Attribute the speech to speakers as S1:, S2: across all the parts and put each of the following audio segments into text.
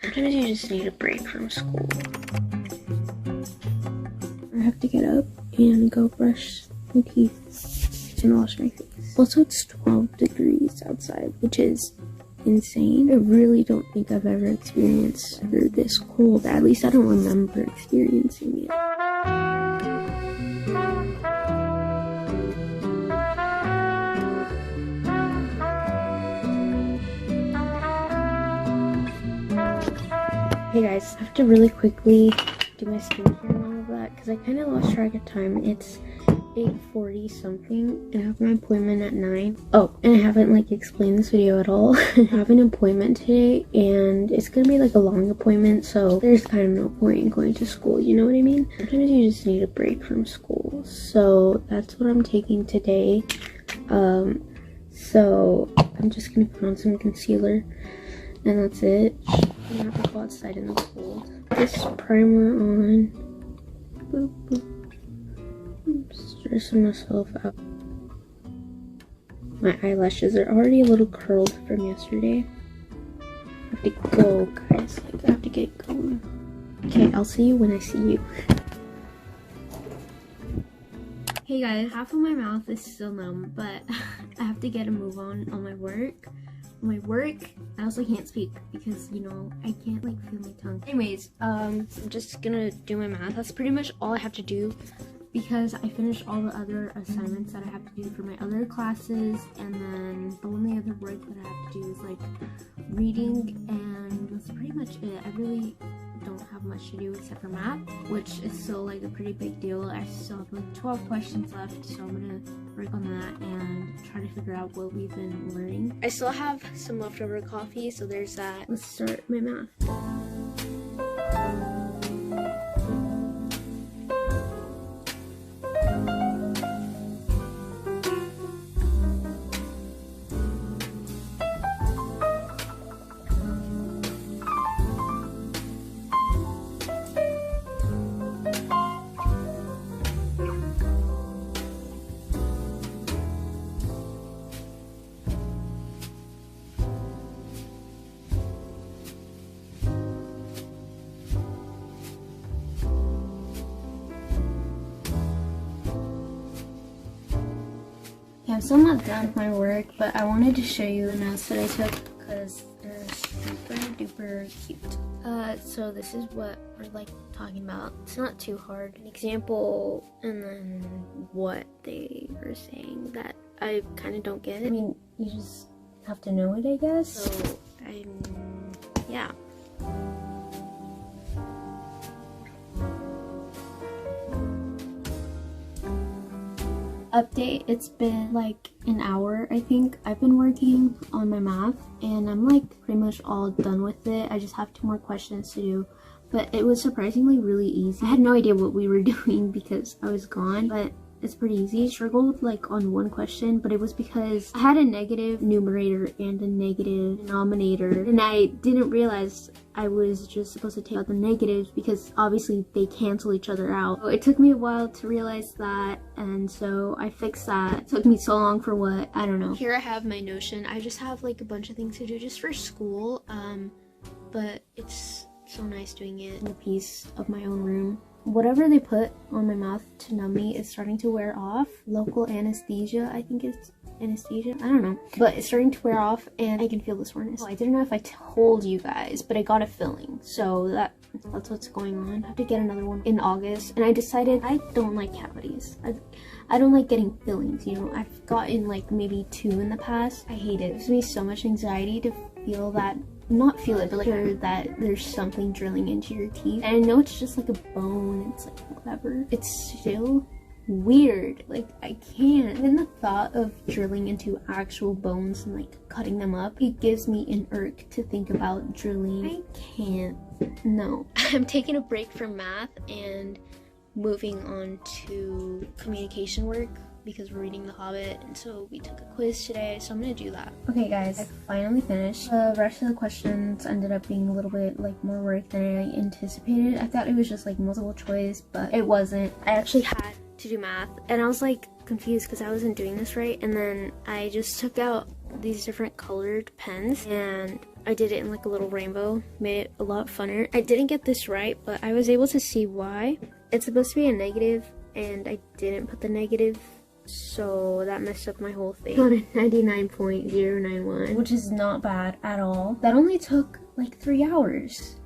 S1: Sometimes you just need a break from school. I have to get up and go brush my teeth and wash my face. Also, it's 12 degrees outside, which is insane. I really don't think I've ever experienced weather this cold. At least I don't remember experiencing it. Hey guys, I have to really quickly do my skincare and all of that because I kind of lost track of time. It's 8:40 something and I have my appointment at 9. Oh, and I haven't like explained this video at all. I have an appointment today and it's gonna be like a long appointment, so there's kind of no point in going to school, you know what I mean? Sometimes you just need a break from school, so that's what I'm taking today. So I'm just gonna put on some concealer and that's it. I'm gonna have to go outside in the cold. This primer on. Boop, boop. Stressing myself out. My eyelashes are already a little curled from yesterday. I have to go, guys. Like, I have to get going. Okay, I'll see you when I see you. Hey guys, half of my mouth is still numb, but I have to get a move on my work. I also can't speak because, you know, I can't like feel my tongue. Anyways, I'm just gonna do my math. That's pretty much all I have to do because I finished all the other assignments that I have to do for my other classes, and then the only other work that I have to do is like reading, and that's pretty much it. I really don't have much to do except for math, which is still like a pretty big deal. I still have like 12 questions left, so I'm gonna work on that and try to figure out what we've been learning. I still have some leftover coffee, so there's that. Let's start my math. I'm still not done with my work, but I wanted to show you the notes that I took because they're super duper cute. So this is what we're like talking about. It's not too hard. An example and then what they were saying that I kind of don't get. I mean, you just have to know it, I guess. So yeah. Update, it's been like an hour, I think. I've been working on my math and I'm like pretty much all done with it. I just have 2 more questions to do, but it was surprisingly really easy. I had no idea what we were doing because I was gone, but it's pretty easy. I struggled like on one question, but it was because I had a negative numerator and a negative denominator, and I didn't realize I was just supposed to take out the negatives because obviously they cancel each other out. So it took me a while to realize that, and so I fixed that. It took me so long for what? I don't know. Here I have my Notion. I just have like a bunch of things to do just for school, but it's so nice doing it in a piece of my own room. Whatever they put on my mouth to numb me is starting to wear off. Local anesthesia, I think it's anesthesia, I don't know, but it's starting to wear off and I can feel the soreness. I didn't know if I told you guys, but I got a filling, so that's what's going on. I have to get another one in August, and I decided I don't like cavities. I don't like getting fillings, you know. I've gotten like maybe 2 in the past. I hate it. It gives me so much anxiety to feel that, not feel it, but like hear that there's something drilling into your teeth. And I know it's just like a bone, it's like whatever. It's still weird. Like, I can't. Even the thought of drilling into actual bones and like cutting them up, it gives me an irk to think about drilling. I can't. No. I'm taking a break from math and moving on to communication work because we're reading The Hobbit, and so we took a quiz today, so I'm gonna do that. Okay guys, I finally finished. The rest of the questions ended up being a little bit like more work than I anticipated. I thought it was just like multiple choice, but it wasn't. I actually had to do math, and I was like confused because I wasn't doing this right, and then I just took out these different colored pens, and I did it in like a little rainbow, made it a lot funner. I didn't get this right, but I was able to see why. It's supposed to be a negative, and I didn't put the negative, so that messed up my whole thing. On a 99.091, which is not bad at all. That only took like 3 hours.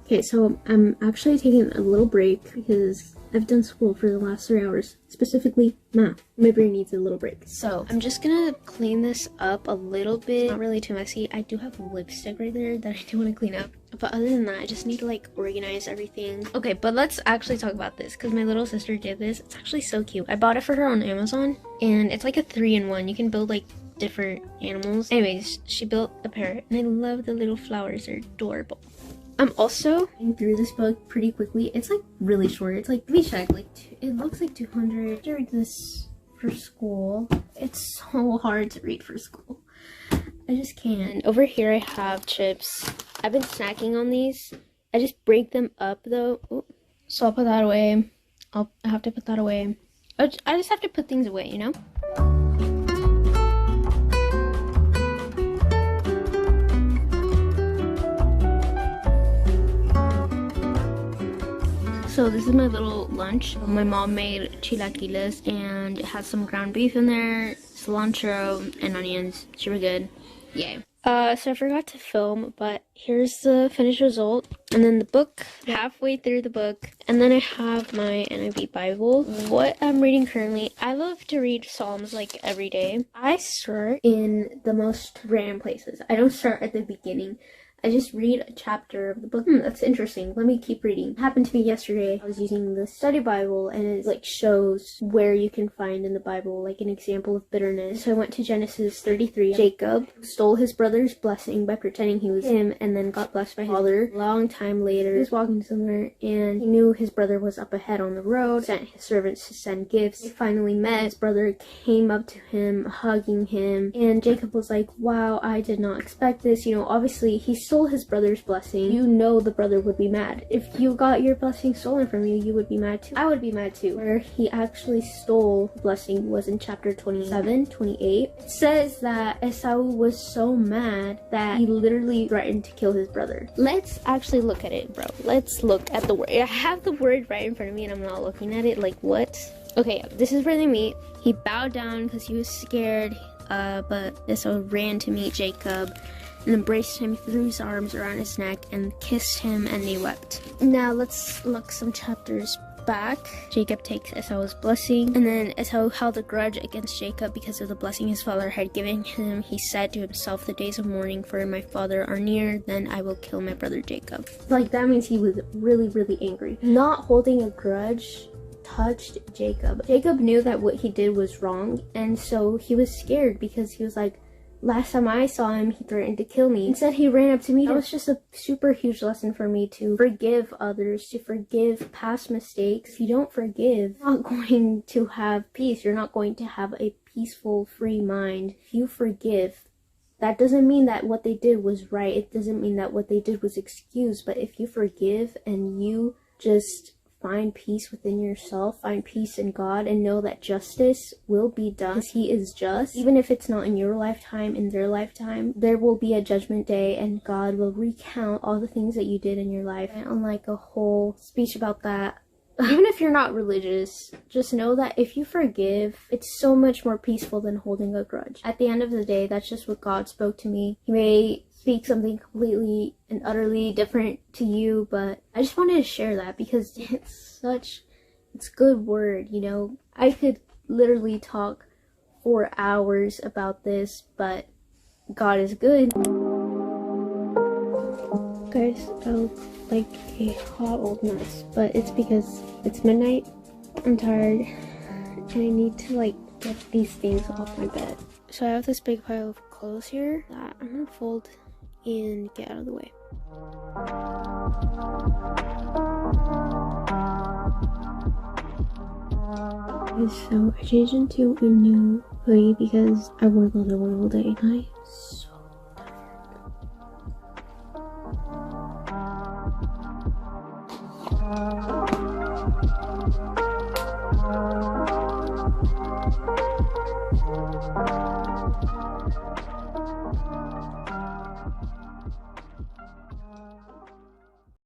S1: Okay, so I'm actually taking a little break because I've done school for the last 3 hours, specifically math. My brain needs a little break. So I'm just gonna clean this up a little bit. Not really too messy. I do have lipstick right there that I do want to clean up. But other than that, I just need to like organize everything. Okay, but let's actually talk about this because my little sister did this. It's actually so cute. I bought it for her on Amazon, and it's like a 3-in-1. You can build like different animals. Anyways, she built a parrot, and I love the little flowers. They're adorable. I'm also going through this book pretty quickly. It's like really short. It's like, let me check, like it looks like 200. I read this for school. It's so hard to read for school. I just can't. Over here I have chips. I've been snacking on these. I just break them up though. Ooh. So I'll put that away. I have to put that away. I just have to put things away, you know? So this is my little lunch. My mom made chilaquiles and it has some ground beef in there, cilantro, and onions. Super good. Yay. So I forgot to film, but here's the finished result. And then the book, halfway through the book. And then I have my NIV Bible. What I'm reading currently, I love to read Psalms like every day. I start in the most random places. I don't start at the beginning. I just read a chapter of the book. That's interesting. Let me keep reading. It happened to me yesterday. I was using the study Bible and it like shows where you can find in the Bible like an example of bitterness. So I went to Genesis 33. Jacob stole his brother's blessing by pretending he was him and then got blessed by his father. A long time later, he was walking somewhere and he knew his brother was up ahead on the road, sent his servants to send gifts. They finally met. His brother came up to him, hugging him, and Jacob was like, wow, I did not expect this. You know, obviously he stole his brother's blessing. You know the brother would be mad. If you got your blessing stolen from you, you would be mad too. I would be mad too. Where he actually stole the blessing was in chapter 27, 28. It says that Esau was so mad that he literally threatened to kill his brother. Let's actually look at it, bro. Let's look at the word. I have the word right in front of me and I'm not looking at it. Like, what? Okay, this is where they meet. He bowed down because he was scared, but Esau ran to meet Jacob and embraced him, threw his arms around his neck, and kissed him, and they wept. Now let's look some chapters back. Jacob takes Esau's blessing, and then Esau held a grudge against Jacob because of the blessing his father had given him. He said to himself, the days of mourning for my father are near, then I will kill my brother Jacob. Like, that means he was really, really angry. Not holding a grudge touched Jacob. Jacob knew that what he did was wrong, and so he was scared because he was like, last time I saw him, he threatened to kill me. Instead, he ran up to me. That was just a super huge lesson for me to forgive others, to forgive past mistakes. If you don't forgive, you're not going to have peace. You're not going to have a peaceful, free mind. If you forgive, that doesn't mean that what they did was right. It doesn't mean that what they did was excused. But if you forgive and you just find peace within yourself, find peace in God, and know that justice will be done because He is just. Even if it's not in your lifetime, in their lifetime, there will be a judgment day and God will recount all the things that you did in your life. And unlike a whole speech about that, even if you're not religious, just know that if you forgive, it's so much more peaceful than holding a grudge. At the end of the day, that's just what God spoke to me. He may speak something completely and utterly different to you, but I just wanted to share that because it's good word, you know. I could literally talk for hours about this, but God is good. Guys, I look like a hot old mess, but it's because it's midnight, I'm tired, and I need to like get these things off my bed. So I have this big pile of clothes here that I'm gonna fold and get out of the way. So I changed into a new hoodie because I wore the other one all day. I'm so tired.